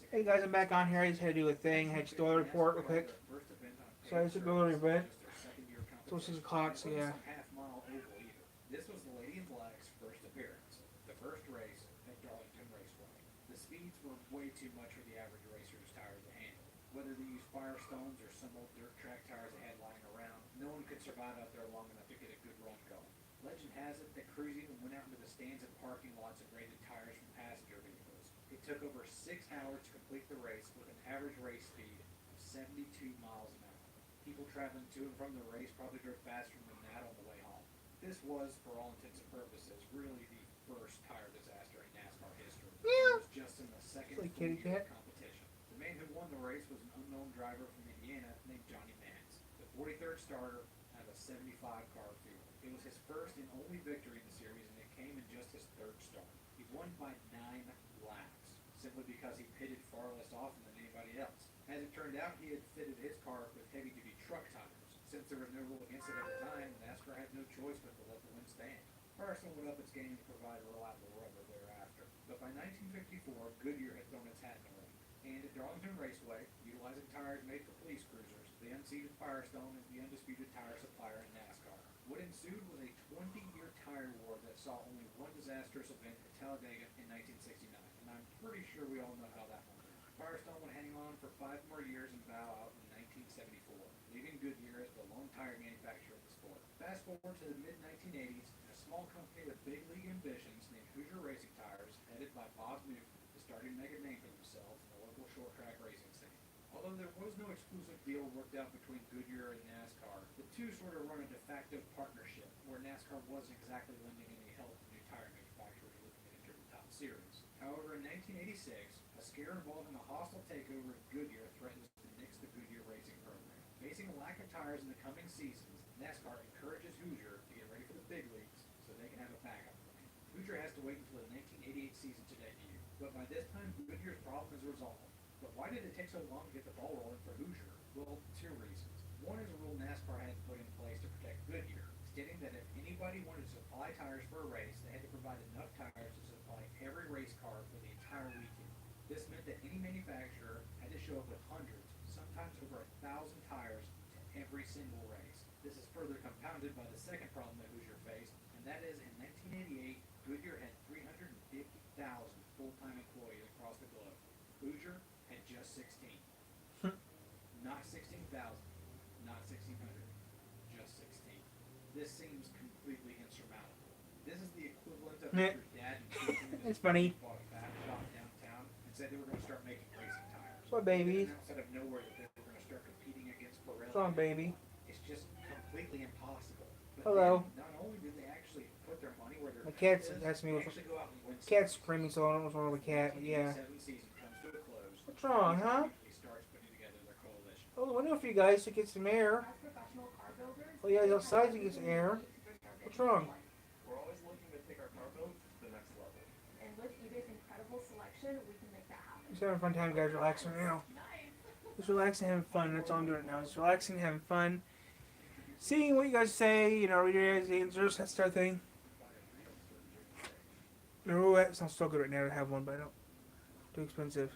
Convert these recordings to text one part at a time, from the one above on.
Hey guys, I'm back on here. I just had to do a thing. I had to do a report real quick. So I just to go to event. It's 6 o'clock, so yeah. This was the Lady in Black's first appearance, the first race at Darlington Raceway. The speeds were way too much for the average racer's tires to handle. Whether they used Firestones or some old dirt track tires they had lying around, no one could survive out there long enough to get a good run going. Legend has it that Cruising went out into the stands and parking lots and rated tires from passenger vehicles. It took over 6 hours to complete the race with an average race speed of 72 miles an hour. People traveling to and from the race probably drove faster than that on the way home. This was, for all intents and purposes, really the first tire disaster in NASCAR history. It was just in the second It's like full kitty year of cat. competition. The man who won the race was an unknown driver from Indiana named Johnny Mans, the 43rd starter out of a 75 car field. It was his first and only victory in the series, and it came in just his third start. He won by 9 laps, simply because he pitted far less often than anybody else. As it turned out, he had fitted his car with heavy-duty truck tires. Since there was no rule against it at the time, NASCAR had no choice but to let the wind stand. Firestone went up its game to provide reliable rubber thereafter. But by 1954, Goodyear had thrown its hat in the ring. And at Darlington Raceway, utilizing tires made for police cruisers, they unseated Firestone as the undisputed tire supplier in NASCAR. What ensued was a 20-year tire war that saw only one disastrous event at Talladega in 1969, and I'm pretty sure we all know how that one went. Firestone would hang on for 5 more years and bow out in 1974, leaving Goodyear as the lone tire manufacturer of the sport. Fast forward to the mid-1980s, and a small company with big league ambitions named Hoosier Racing Tires, headed by Bob Newton, is starting to make a name for themselves in the local short track racing scene. Although there was no exclusive deal worked out between Goodyear and NASCAR, the two sort of run a de facto partnership where NASCAR wasn't exactly lending any help to new tire manufacturers looking to enter the top series. However, in 1986, a scare involving a hostile takeover of Goodyear threatens to nix the Goodyear racing program. Facing a lack of tires in the coming seasons, NASCAR encourages Hoosier to get ready for the big leagues so they can have a backup plan. Hoosier has to wait until the 1988 season to debut, but by this time Goodyear's problem is resolved. But why did it take so long to get the ball rolling for Hoosier? Well, two reasons. One is a rule NASCAR had put in place to protect Goodyear, stating that if anybody wanted to supply tires for a race, they had to provide enough tires to supply every race car for the entire weekend. This meant that any manufacturer had to show up with hundreds, sometimes over 1,000 tires to every single race. This is further compounded by the second problem that Hoosier faced, and that is in 1988, Goodyear had 350,000 full-time employees across the globe. Hoosier had just 16. Not 16,000, not 1,600, just 16. This seems completely insurmountable. This is the equivalent of if Yeah. your dad and Jason and his It's buddies funny. bought a fat shop downtown and said they were going to start making racing tires. What And then baby? announced out of nowhere that they were going to start competing against What's Pirelli wrong, and baby? Michelin. It's just completely impossible. But then, Hello. not only did they actually put their money where their My mouth cat's is, asking me they what's actually go out and win cat's series. screaming, so I don't know what's wrong with the cat. But yeah. 1987 season comes to a close. What's wrong, Hoosier huh? immediately starts putting together their coalition. I was wondering for you guys to get some air. As professional car builders, Oh yeah, we have outside you get some everything we air. need to bring our What's vision to wrong? life. We're always looking to take our car build to the next level. And with eBay's incredible selection, we can make that happen. Just having a fun time, guys. Relaxing right now. Nice. Just relaxing, having fun. That's all I'm doing right now. Just relaxing, having fun. Seeing what you guys say, you know, read your guys' answers, that sort of thing. The roulette sounds so good right now to have one, but I don't. Too expensive.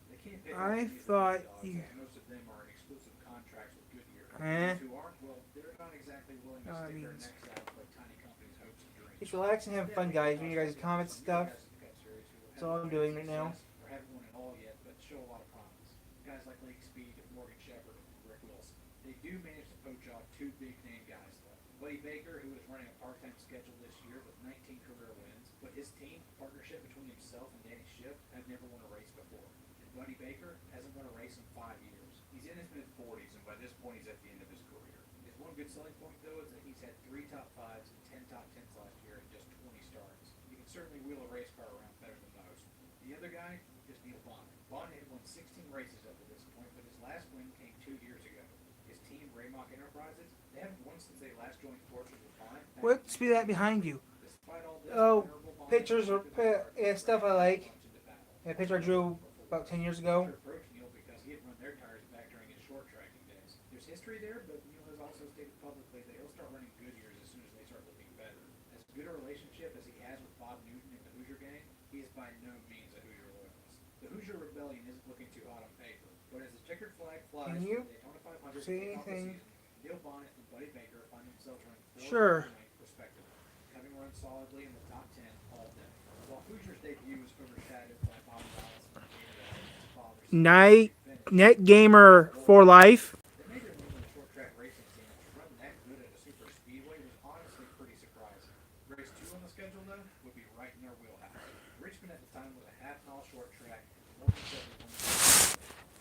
They can't pick I up any of the thought big dogs, you- as most of them are in exclusive contracts with Goodyear. Eh? Those who aren't, well, they're not exactly willing to No, I stick mean, their necks out for a tiny company's hopes and dreams. Just relaxing, having fun, guys. Reading your guys' comments and stuff. That's all I'm doing right now. Or haven't won at all yet, but show a lot of promise. Guys like Lake Speed, Morgan Shepherd, and Rick Wilson. They do manage to poach off two big name guys though. Buddy Baker, who is running a part-time schedule this year with 19 career wins, but his team, partnership between himself and Danny Schiff, have never won a race before. And Buddy Baker hasn't won a race in 5 years. He's in his mid-40s, and by this point, he's at the end of his career. His one good selling point though is that he's had 3 top 5s and 10 top 10s last year and just 20 starts. You can certainly wheel a race car around better than most. The other guy is Neil Bonnet. Bonnet had won 16 races up to this point, but his last win came 2 years ago. His team, Raymock Enterprises, they haven't won since they last joined forces with Bonnet. What's be that behind you? Despite all this, Oh, Honorable Bonnet pictures or took his yeah, stuff I like. launch into battle. Yeah, picture I drew about 10 years ago. Hunter approached Neil because he had run their tires back during his short tracking days. There's history there, but Neil has also stated publicly that he'll start running Goodyears as soon as they start looking better. As good a relationship as he has with Bob Newton and the Hoosier gang, he is by no means a Hoosier loyalist. The Hoosier Rebellion isn't looking too hot on paper. But as the checkered flag flies Can for you the Daytona 500 see to kick off the anything? season, Neil Bonnet and Buddy Baker find themselves running 4th Sure. and 9th respectively, having run solidly in the top 10 all day. While Hoosier's debut was overshadowed by Bobby Allison and David Ellis, his father's Night finish, Net Gamer for life. they made their move in the short track racing scene, and to run that good at a super speedway was honestly pretty surprising. Race 2 on the schedule, though, would be right in their wheelhouse. Richmond at the time was a half-mile short track, and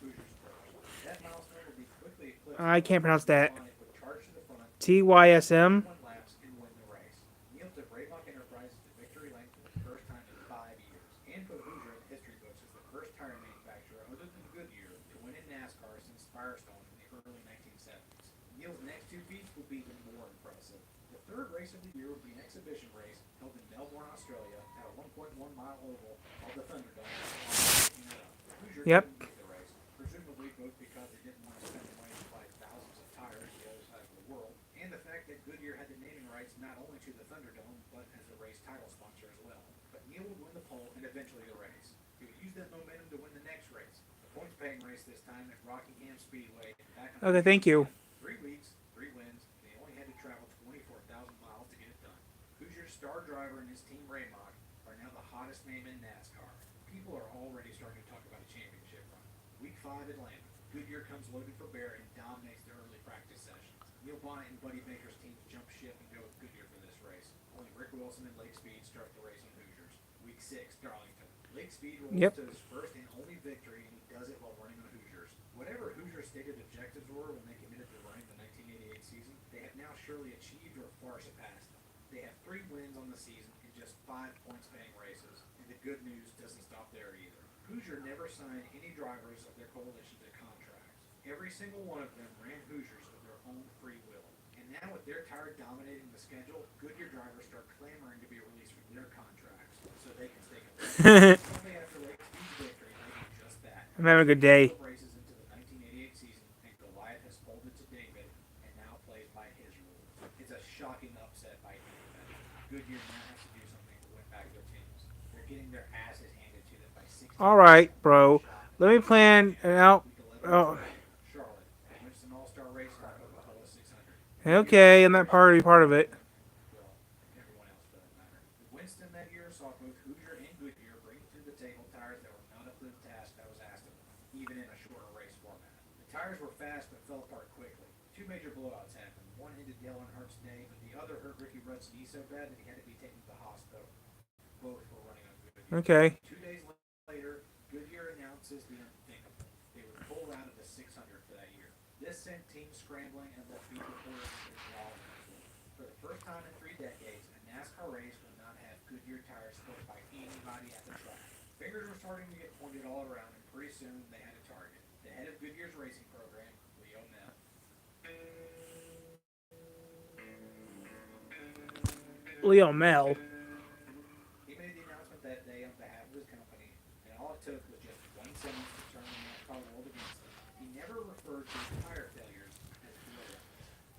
Hoosiers first. That milestone would be quickly eclipsed. I can't pronounce that. Bonnet would charge to the front, TYSM. 1 laps, and win the race. Neil took Raymock Enterprises to victory lane for the first time in 5 years, and put Hoosier in the history books as the first tire manufacturer other than Goodyear to win in NASCAR since Firestone in the early 1970s. Neil's next 2 feats would be even more impressive. The third race of the year would be an exhibition race held in Melbourne, Australia, at a 1.1-mile oval called the Thunderdome. Hoosier Yep. couldn't make the race, presumably both because they didn't want to spend the money to buy thousands of tires to the other side of the world, and the fact that Goodyear had the naming rights not only to the Thunderdome, but as the race title sponsor as well. But Neil would win the pole and eventually the race. He would use that momentum to win the next race, the points-paying race this time at Rockingham Speedway. Back on Okay, thank you. 3 weeks, 3 wins, and they only had to travel 24,000 miles to get it done. Hoosier's star driver and his team Raymock are now the hottest name in NASCAR. People are already starting to talk about a championship run. Week 5 Atlanta. Goodyear comes loaded for bear and dominates the early practice sessions. Neil Bonnet and Buddy Baker's teams jump ship and go with Goodyear for this race. Only Rick Wilson and Lake Speed start the race on Hoosiers. Week 6 Darlington. Lake Speed rolls Yep. to his first and only victory, and he does it while running on Hoosiers. Whatever Hoosiers' stated objectives were when they committed to running the 1988 season, they have now surely achieved or far surpassed them. They have 3 wins on the season in just 5 points-paying races, and the good news doesn't stop there either. Hoosier never signed any drivers of their coalition to contracts. Every single one of them ran Hoosiers of their own free will. And now with their tire dominating the schedule, Goodyear drivers start clamoring to be released from their contracts so they can stay competitive. Only after Lake Speed's victory, they do just that. I'm having a good day. Races into the 1988 season, and Goliath has folded to David and now plays by his rules. It's a shocking upset by anybody. Goodyear now has to do something to win back their teams. They're getting their asses handed to them by 16. All right, bro. Let me plan it out. Oh, Charlotte, Winston All-Star Race on Coca-Cola 600. okay, and that part of it. Well, everyone else for that matter. Winston that year saw both Hoosier and Goodyear bring to the table tires that were not up to the task that was asked of them, even in a shorter race format. The tires were fast but fell apart quickly. 2 major blowouts happened. One ended Dale Earnhardt's day, but the other hurt Ricky Rudd's knee so bad that he had to be taken to the hospital. Both were running on Goodyear. Okay. 2 days later, Goodyear announces the unthinkable. They would pull out of the 600 for that year. This sent teams scrambling and left beat reporters involved. For the first time in 3 decades, a NASCAR race would not have Goodyear tires split by anybody at the track. Fingers were starting to get pointed all around, and pretty soon they had a target. The head of Goodyear's racing program, Leo Mel. Leo Mel. He made the announcement that day on behalf of his company, and all it took was just 1 sentence to turn the NASCAR world against him. He never referred to his tire failures as blow-ups.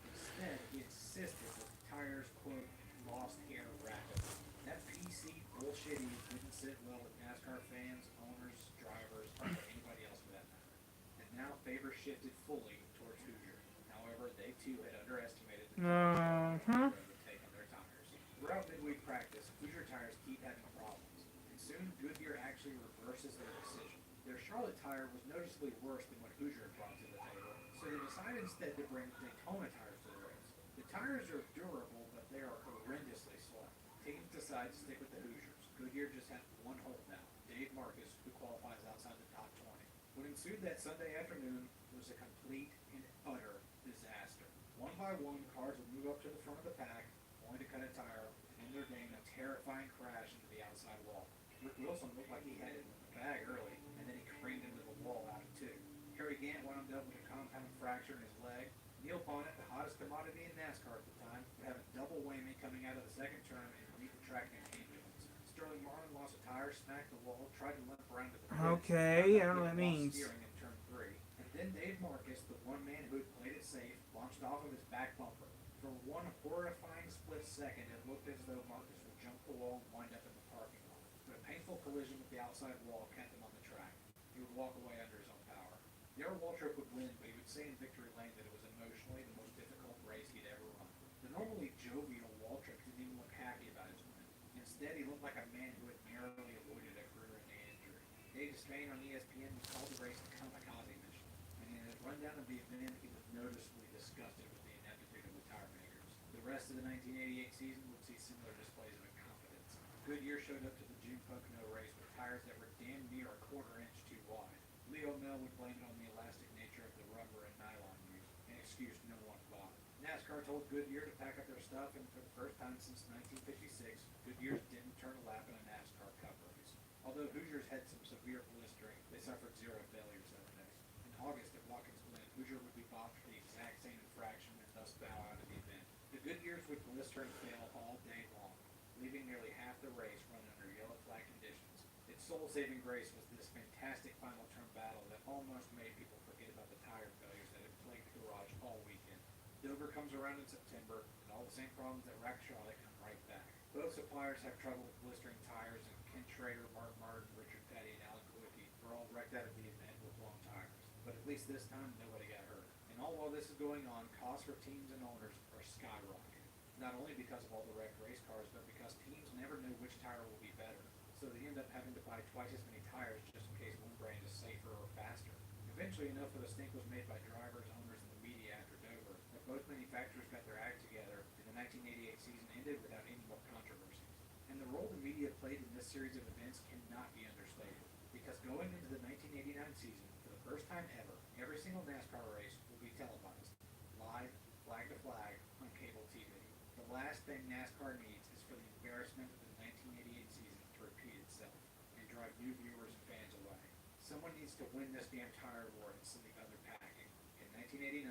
Instead, he insisted that the tires, quote, lost air rapidly. That PC bullshit didn't sit well with NASCAR fans, owners, drivers, or anybody else for that matter. And now favor shifted fully towards Hoosier. However, they too had underestimated the Uh-huh. would take on their tires. Throughout midweek practice, Hoosier tires keep having problems, and soon Goodyear actually reverses their decision. Their Charlotte tire was noticeably worse than what Hoosier had brought to the table, so they decided instead to bring Daytona tires to the race. The tires are durable, but they are horrendously slow. Teams decide to stick with the Hoosiers. Goodyear just has one hold now, Dave Marcus, who qualifies outside the top 20. What ensued that Sunday afternoon was a complete and utter disaster. One by one, cars would move up to the front of the pack, only to cut a tire, and end their game in a terrifying crash into the outside wall. Rick Wilson looked like he had it in the bag early, and then he careened into the wall out of 2. Harry Gant wound up with a compound fracture in his leg. Neil Bonnet, the hottest commodity in NASCAR at the time, would have a double whammy coming out of the second turn and leave the track in an ambulance. Sterling Marlin lost a tire, smacked the wall, tried to limp around to the pits. Okay, I don't know what that Lost means. steering in turn 3. And then Dave Marcus, the one man who had played it safe, launched off of his back bumper. For one horrifying split second, it looked as though Marcus would jump the wall and wind up in the parking lot. But a painful collision with the outside wall kept him on the track. he would walk away under his own power. Darrell Waltrip would win, but he would say in Victory Lane that it was emotionally the most difficult race he'd ever run. The normally jovial Waltrip didn't even look happy about his win. Instead, he looked like a man who had narrowly avoided a career-ending injury. Dave Despain on ESPN would call the race a kamikaze mission, and in his rundown of the event, he was noticeably disgusted with the ineptitude of the tire makers. The rest of the 1988 season would see similar displays of incompetence. Goodyear showed up to the June Pocono race with tires that were damn near a quarter-inch too wide. Leo Mel would blame it on the elastic nature of the rubber and nylon use, an excuse no one bought. NASCAR told Goodyear to pack up their stuff, and for the first time since 1956, Goodyear's didn't turn a lap in a NASCAR Cup race. Although Hoosiers had some severe blistering, they suffered 0 failures that day. In August at Watkins Glen, Hoosier would be boxed for the exact same infraction and thus bow out of the event. The Goodyears would blister and fail all day long, leaving nearly half the race run under yellow flag conditions. Its soul-saving grace was this fantastic final turn battle that almost made people forget about the tire failures that had plagued the garage all weekend. Dover comes around in September, and all the same problems that wrecked Charlotte come right back. Both suppliers have trouble with blistering tires, and Ken Schrader, Mark Martin, Richard Petty, and Alan Kulwicki were all wrecked out of the event with long tires. But at least this time, nobody got hurt. And all while this is going on, costs for teams and owners are skyrocketing. Not only because of all the wrecked race cars, but because teams never know which tire will be better. So they end up having to buy twice as many tires just in case one brand is safer or faster. Eventually, enough of the stink was made by drivers, owners, and the media after Dover that both manufacturers got their act together, and the 1988 season ended without any more controversies. And the role the media played in this series of events cannot be understated, because going into the 1989 season, for the first time ever, every single NASCAR race will be televised, live, flag to flag, on cable TV. The last thing NASCAR needs is for the embarrassment of the 1988 season to repeat itself and drive new viewers and fans away. Someone needs to win this damn tire war and send the other packing. In 1989,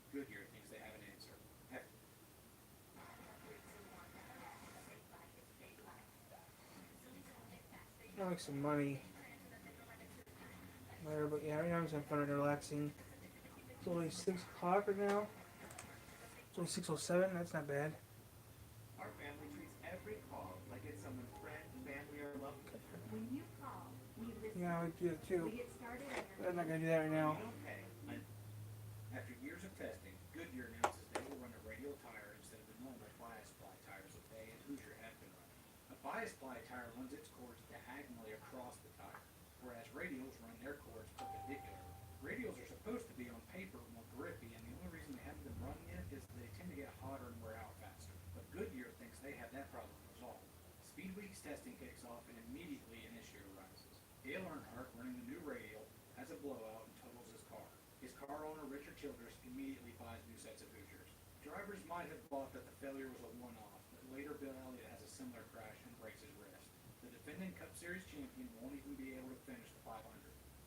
Goodyear thinks they have an answer. Heck, I'll make some money later, but yeah, right now I'm just having fun and relaxing. It's only 6 o'clock right now. It's only 6:07. That's not bad. Our family treats every call like it's someone's friend, family, or loved one. When you call, we listen. Yeah, I do that too. We get started But I'm not gonna do that right now. We don't pay. after years of testing, Goodyear announces they will run a radial tire instead of the normal bias ply tires that they and Hoosier have been running. A bias ply tire runs its cords diagonally across the tire, whereas radials run their cords perpendicular. Radials are supposed to be on paper more grippy, and the only reason they haven't been running yet is they tend to get hotter and wear out faster. But Goodyear thinks they have that problem resolved. Speed Week's testing kicks off, and immediately an issue arises. Dale Earnhardt, running the new radial, has a blowout and totals his car. His car owner, Richard Childress, immediately buys new sets of Hoosiers. Drivers might have thought that the failure was a one-off, but later Bill Elliott has a similar crash and breaks his wrist. The defending Cup Series champion won't even be able to finish the 500.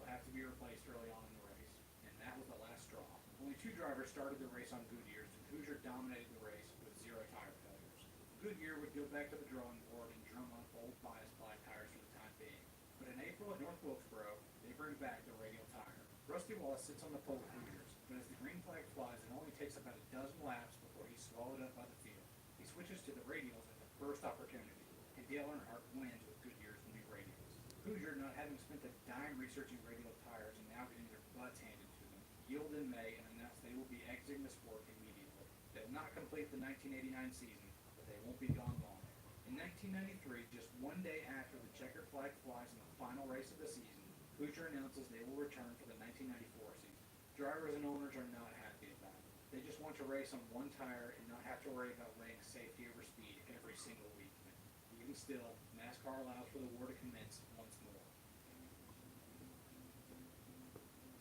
He'll have to be replaced early on in the race, and that was the last straw. Only 2 drivers started the race on Goodyears, and Hoosier dominated the race with 0 tire failures. Goodyear would go back to the drawing board and drum up old bias ply tires for the time being. But in April at North Wilkesboro, they bring back the radial tire. Rusty Wallace sits on the pole with Hoosiers, but as the green flag flies, it only takes about a dozen laps before he's swallowed up by the field. He switches to the radials at the first opportunity, and Dale Earnhardt wins with Goodyear's new radials. Hoosier, not having spent a dime researching radial tires and now getting their butts handed to them, yield in May and announce they will be exiting the sport immediately. They will not complete the 1989 season, but they won't be gone long. In 1993, just one day after the checkered flag flies in the final race of the season, Hoosier announces they will return for the 1994 season. Drivers and owners are not happy about it. They just want to race on one tire and not have to worry about weighing safety over speed every single weekend. Even still, NASCAR allows for the war to commence once more.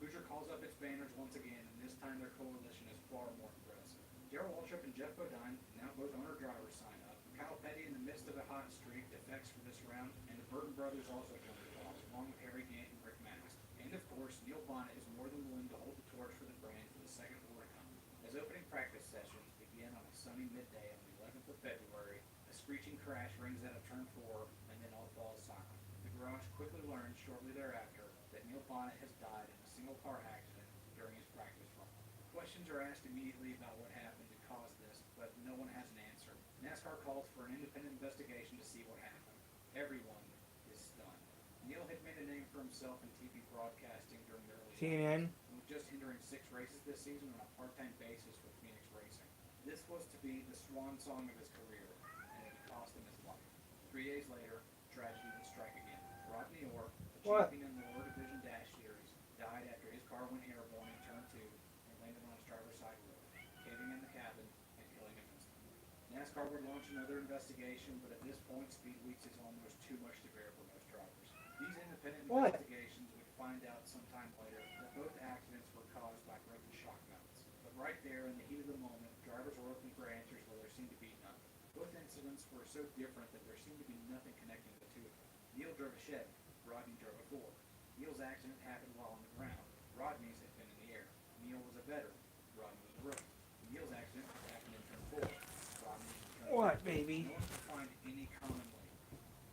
Hoosier calls up its banners once again, and this time their coalition is far more impressive. Darrell Waltrip and Jeff Bodine, now both owner-drivers, sign up. Kyle Petty, in the midst of a hot streak, defects for this round, and the Burton brothers also join the cause, along with Harry Gant and Rick Mast. And of course, Neil Bonnet is more than willing to hold the torch for the brand for the second war to come. As opening practice sessions begin on a sunny midday on the 11th of February, a screeching crash rings out of turn 4, and then all falls silent. The garage quickly learns shortly thereafter that Neil Bonnet has died in a single-car accident during his practice run. Questions are asked immediately about what happened to cause this, but no one has an answer. NASCAR calls for an independent investigation to see what happened. Everyone is stunned. Neil had had made a name for himself in TV broadcasting during the early CNN. 90s, and was just entering 6 races this season on a part-time basis with Phoenix Racing. This was to be the swan song of his career, and it would cost him his life. 3 days later, tragedy would strike again. Rodney Orr, a What? champion in the Lower Division Dash Series, died after his car went airborne in turn 2 and landed on his driver's side wheel, caving in the cabin and killing him instantly. NASCAR would launch another investigation, but at this point, speed weeks is almost too much to bear for most drivers. These independent What? investigations would find out sometime later that both accidents were caused by broken shock mounts. But right there, in the heat of the moment, drivers were looking for answers where there seemed to be none. Both incidents were so different that there seemed to be nothing connecting the two of them. Neil drove a Chevy, Rodney drove a Ford. Neil's accident happened while on the ground. Rodney's had been in the air. Neil was a veteran. Rodney was a rookie. Neil's accident happened in turn 4. Rodney was in turn What, 3. baby? No one could find any common link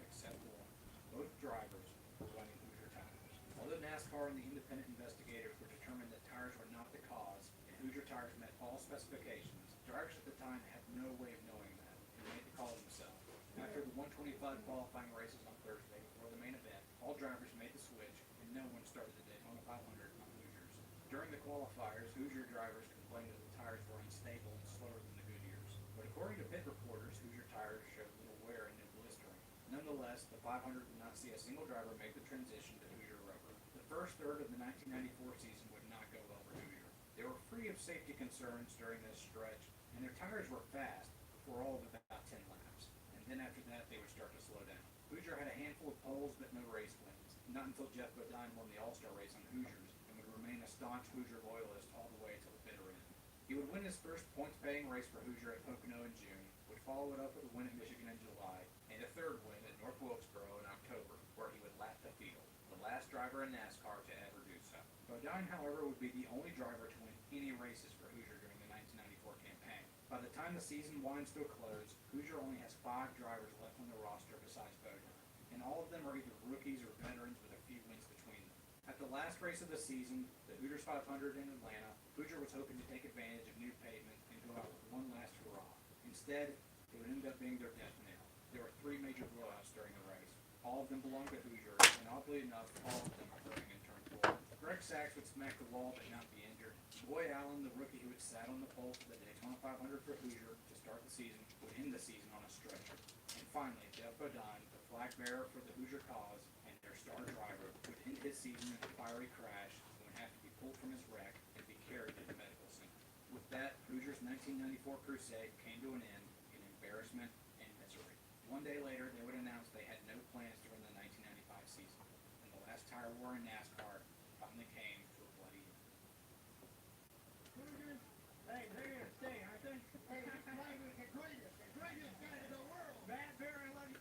except one. Both drivers were running Hoosier tires. Although NASCAR and the independent investigators were determined that tires were not the cause and Hoosier tires met all specifications, drivers at the time had no way of knowing that and made the call themselves. After the 125 qualifying races on Thursday before the main event, all drivers made the switch and no one started the Daytona 500 on Hoosiers. During the qualifiers, Hoosier drivers complained that the tires were unstable and slower than the Goodyears. But according to pit reporters, Hoosier tires showed little wear and no blistering. Nonetheless, the 500 did not see a single driver make the transition to Hoosier rubber. The first third of the 1994 season would not go well for Hoosier. They were free of safety concerns during this stretch, and their tires were fast for all of about 10 laps. And then after that, they would start to slow down. Hoosier had a handful of poles, but no race wins. Not until Jeff Bodine won the All-Star race on Hoosiers, and would remain a staunch Hoosier loyalist all the way to the bitter end. He would win his first points-paying race for Hoosier at Pocono in June, would follow it up with a win at Michigan in July, and a third win at North Wilkesboro in October, where he would lap the field, the last driver in NASCAR to ever do so. Bodine, however, would be the only driver to win any races for Hoosier during the 1994 campaign. By the time the season winds to a close, Hoosier only has 5 drivers left on the roster besides Bodine, and all of them are either rookies or veterans with a few wins between them. At the last race of the season, the Hooters 500 in Atlanta, Hoosier was hoping to take advantage of new pavement and go out with one last hurrah. Instead, it would end up being their death knell. There were 3 major blowouts during the race. All of them belonged to Hoosier, and oddly enough, all of them occurring in turn 4. Greg Sachs would smack the wall but not be injured. Boyd Allen, the rookie who had sat on the pole for the Daytona 500 for Hoosier to start the season, would end the season on a stretcher. And finally, Jeff Bodine, the flag bearer for the Hoosier cause and their star driver, would end his season in a fiery crash and would have to be pulled from his wreck and be carried to the medical center. With that, Hoosier's 1994 crusade came to an end in embarrassment and misery. One day later, they would announce they had no plans to run the 1995 season, and the last tire war in NASCAR finally came to a bloody end. Hey, they're gonna stay, aren't they? Hey, this flag is the greatest guy in the world. Matt Barron, love you.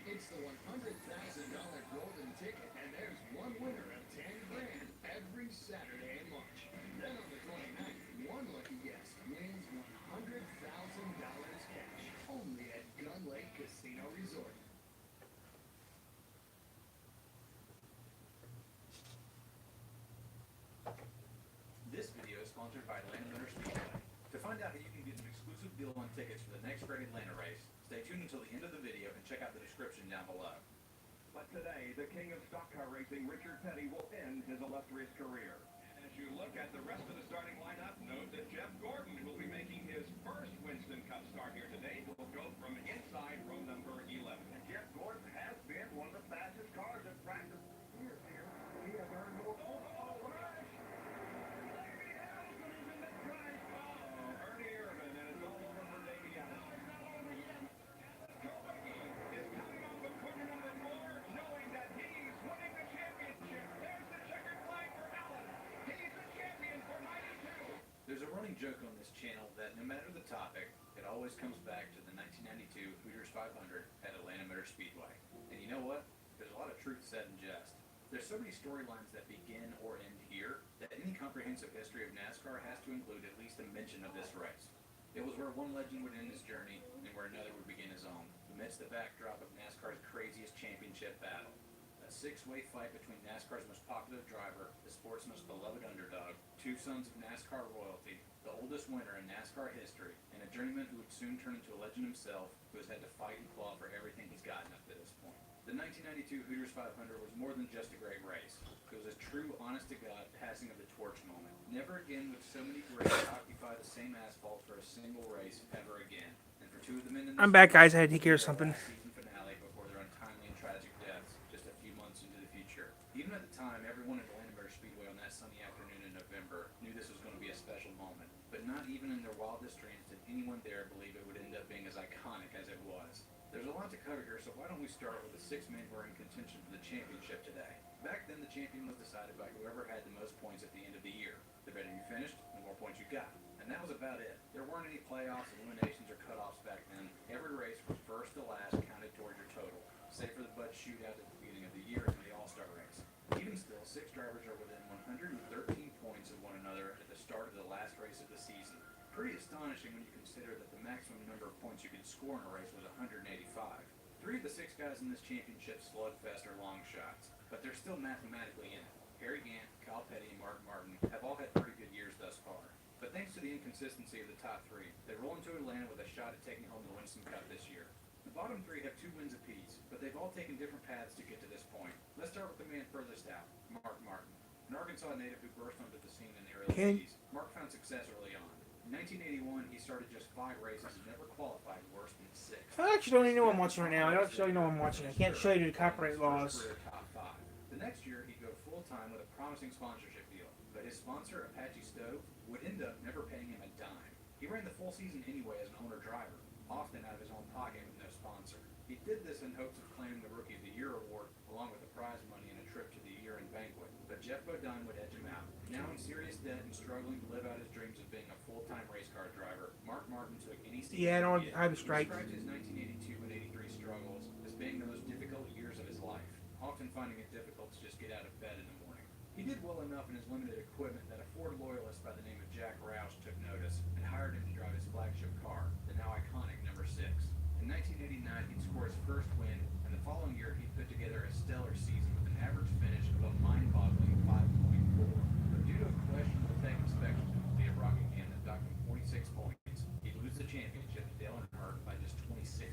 It's the $100,000 golden ticket, and there's one winner of 10 grand every Saturday in March. Then on the 29th, one lucky guest wins $100,000 cash, only at Gun Lake Casino Resort. This video is sponsored by Atlanta Motor Speedway. To find out how you can get an exclusive deal on tickets for the next great Atlanta race, stay tuned until the end of the video and check out the description down below. But today, the king of stock car racing, Richard Petty, will end his illustrious career. As you look at the rest of the starting lineup, note that Jeff Gordon, who will be making his first Winston Cup start here today, will go from inside row number 11. And Jeff Gordon has been one of the fastest cars at practice. He has earned more. Ernie Irvin, and it's all over for Davey Allen. Is coming off of corner number 4, knowing that he's winning the championship. There's the checkered flag for Allen. He's the champion for 92. There's a running joke on this channel that no matter the topic, it always comes back to the 1994 truth said in jest. There's so many storylines that begin or end here that any comprehensive history of NASCAR has to include at least a mention of this race. It was where one legend would end his journey and where another would begin his own, amidst the backdrop of NASCAR's craziest championship battle. A six-way fight between NASCAR's most popular driver, the sport's most beloved underdog, two sons of NASCAR royalty, the oldest winner in NASCAR history, and a journeyman who would soon turn into a legend himself, who has had to fight and claw for everything he's gotten up to this point. The 1992 Hooters 500 was more than just a great race. It was a true, honest-to-God passing of the torch moment. Never again would so many greats occupy the same asphalt for a single race ever again. And for two of the men in this I'm back, guys. I had to take care of their something. last season finale before their untimely and tragic deaths, just a few months into the future. Even at the time, everyone at Landenberg Speedway on that sunny afternoon in November knew this was going to be a special moment. But not even in their wildest dreams did anyone there believe it would end up being as iconic as it was. There's a lot to cover here, so why don't we start with the 6 men who are in contention for the championship today. Back then, the champion was decided by whoever had the most points at the end of the year. The better you finished, the more points you got. And that was about it. There weren't any playoffs, eliminations, or cutoffs back then. Every race from first to last counted towards your total, save for the Bud shootout at the beginning of the year and the All-Star race. Even still, 6 drivers are within 113 points of one another at the start of the last race of the season. Pretty astonishing when you consider that the maximum number of points you could score in a race was 185. 3 of the 6 guys in this championship slugfest are long shots, but they're still mathematically in it. Harry Gant, Kyle Petty, and Mark Martin have all had pretty good years thus far. But thanks to the inconsistency of the top 3, they roll into Atlanta with a shot at taking home the Winston Cup this year. The bottom 3 have 2 wins apiece, but they've all taken different paths to get to this point. Let's start with the man furthest out, Mark Martin. An Arkansas native who burst onto the scene in the early 80s, Mark found success early on. In 1981, he started just 5 races and never qualified worse than 6. I actually don't even know what I'm watching right now. I don't actually know what I'm watching. I can't show you the copyright laws. Career top 5. The next year, he'd go full-time with a promising sponsorship deal, but his sponsor, Apache Stove, would end up never paying him a dime. He ran the full season anyway as an owner-driver, often out of his own pocket with no sponsor. He did this in hopes of claiming the Rookie of the Year award, along with the prize money and a trip to the year-end banquet, but Jeff Bodine would edge him out. Now in serious debt and struggling to live out his dreams of being a full-time race car driver, Mark Martin took any season. Yeah, I don't he have a strike. described his 1982 and 83 struggles as being the most difficult years of his life, often finding it difficult to just get out of bed in the morning. He did well enough in his limited equipment that a Ford loyalist by the name of Jack Roush took notice and hired him to drive his flagship car, the now iconic number 6. In 1989, he'd score his first win, and the following year he'd put together a stellar season with an average finish of a mind-boggling 5.4. But due to a questionable tech inspection penalty at Rockingham that docked him 46 points, he'd lose the championship to Dale Earnhardt by just 26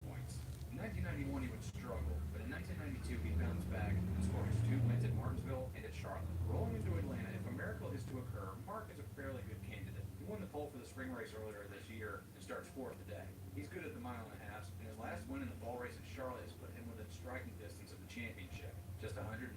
points. In 1991, he would struggle, but in 1992, he bounced back and scored his 2 wins at Martinsville and at Charlotte. Rolling into Atlanta, if a miracle is to occur, Mark is a fairly good candidate. He won the pole for the spring race earlier this year and starts 4th today. He's good at the mile and a half, and his last win in the fall race at Charlotte has put him within striking distance of the championship, just 113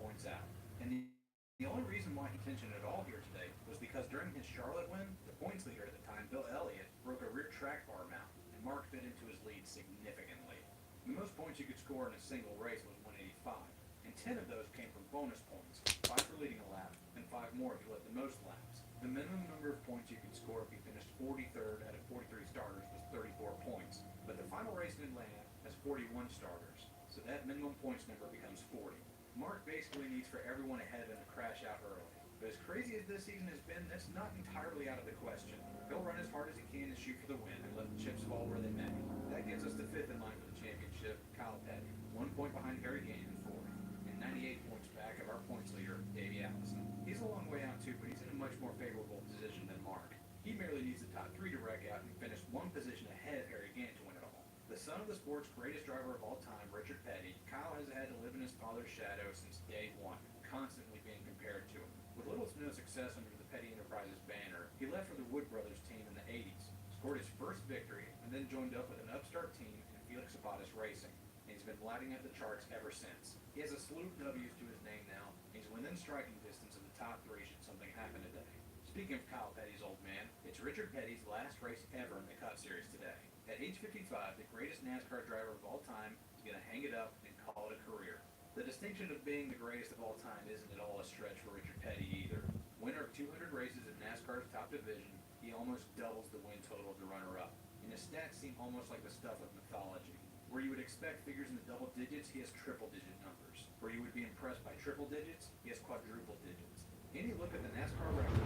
points out. And the only reason why he tensioned at all here today was because during his Charlotte win, the points leader at the time, Bill Elliott, broke a rear track bar mount, and Mark fit into his lead significantly. The most points you could score in a single race was 185, and 10 of those came from bonus points, 5 for leading a lap, and 5 more if you led the most laps. The minimum number of points you could score if you finished 43rd out of 43 starters was 34 points, but the final race in Atlanta has 41 starters, so that minimum points number becomes 40. Mark basically needs for everyone ahead of him to crash out early. But as crazy as this season has been, that's not entirely out of the question. He'll run as hard as he can to shoot for the win and let the chips fall where they may. That gets us to 5th in line for the championship, Kyle Petty, 1 point behind Harry Gant in 4th, and 98 points back of our points leader, Davey Allison. He's a long way out too, but he's in a much more favorable position than Mark. He merely needs the top 3 to wreck out and finish 1 position ahead of Harry Gant to win it all. The son of the sport's greatest driver of all time, Richard Petty, Kyle has had to live in his father's shadow since day 1, constantly being compared to him. With little to no success under the Petty Enterprises banner, he left for the Wood Brothers team in the 80s, scored his first victory, and then joined up with an upstart team in Felix Sabates Racing, and he's been lighting up the charts ever since. He has a slew of W's to his name now, and he's within striking distance of the top 3 should something happen today. Speaking of Kyle Petty's old man, it's Richard Petty's last race ever in the Cup Series today. At age 55, the greatest NASCAR driver of all time is going to hang it up and call it a career. The distinction of being the greatest of all time isn't at all a stretch for Richard Petty either. Winner of 200 races in NASCAR's top division, he almost doubles the win total of the runner-up. And his stats seem almost like the stuff of mythology. Where you would expect figures in the double digits, he has triple-digit numbers. Where you would be impressed by triple digits, he has quadruple digits. Any look at the NASCAR record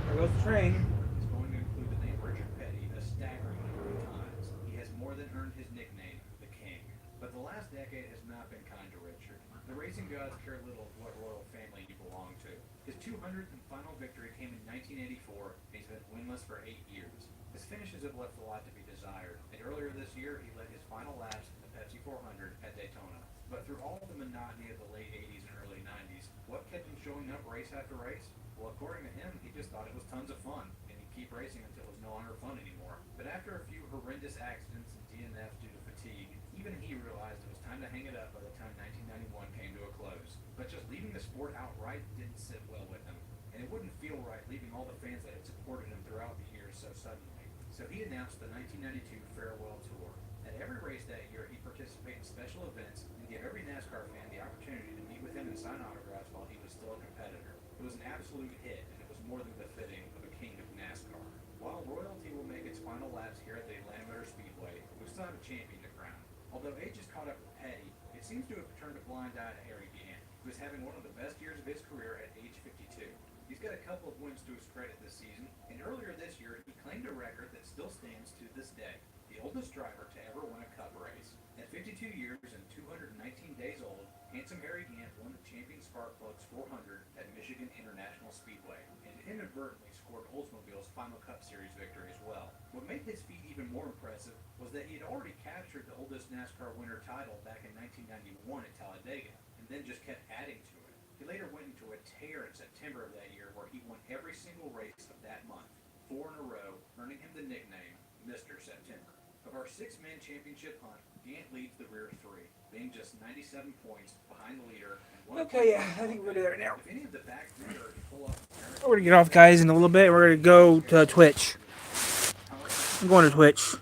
There goes the train. is going to include the name Richard Petty a staggering number of times. He has more than earned his nickname, the King. But the last decade has not been kind to Richard. The racing gods care little of what royal family you belong to. His 200th and final victory came in 1984, and he's been winless for 8 years. His finishes have left a lot to be desired, and earlier this year he led his final laps in the Pepsi 400 at Daytona. But through all the monotony of the late 80s and early 90s, what kept him showing up race after race? Well, according to him, he just thought it was tons of fun, and he'd keep racing until it was no longer fun anymore. But after a few horrendous accidents and DNFs due to fatigue, even he realized it was time to hang it up by the time 1991 came to a close. But just leaving the sport outright didn't sit well with him, and it wouldn't feel right leaving all the fans that had supported him throughout the years so suddenly. So he announced the 1992 Farewell Tour. At every race that year, he'd participate in special events and give every NASCAR fan the opportunity to meet with him and sign autographs while he was still a competitor. It was an absolute hit, and it was more than befitting of a king of NASCAR. While royalty will make its final laps here at the Atlanta Motor Speedway, we still have a champion to crown. Although age has caught up with Petty, it seems to have turned a blind eye to Harry Gant, who is having one of the best years of his career at age 52. He's got a couple of wins to his credit this season, and earlier this year he claimed a record that still stands to this day, the oldest driver to ever win a Cup race. At 52 years and 219 days old, handsome Harry Gant won the Champion Spark Plugs 400 at Michigan International Speedway, and inadvertently scored Oldsmobile's final Cup Series victory as well. What made his feat even more impressive was that he had already captured the oldest NASCAR winner title back in 1991 at Talladega, and then just kept adding to it. He later went into a tear in September of that year where he won every single race of that month, 4 in a row, earning him the nickname Mr. September. Of our 6-man championship hunt, Gant leads the rear 3, being just 97 points behind the leader. And Okay, yeah, I think we're there now. If any of the back three are to pull up, We're gonna get off, guys, in a little bit. We're gonna go to Twitch. I'm going to Twitch.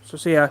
So see ya.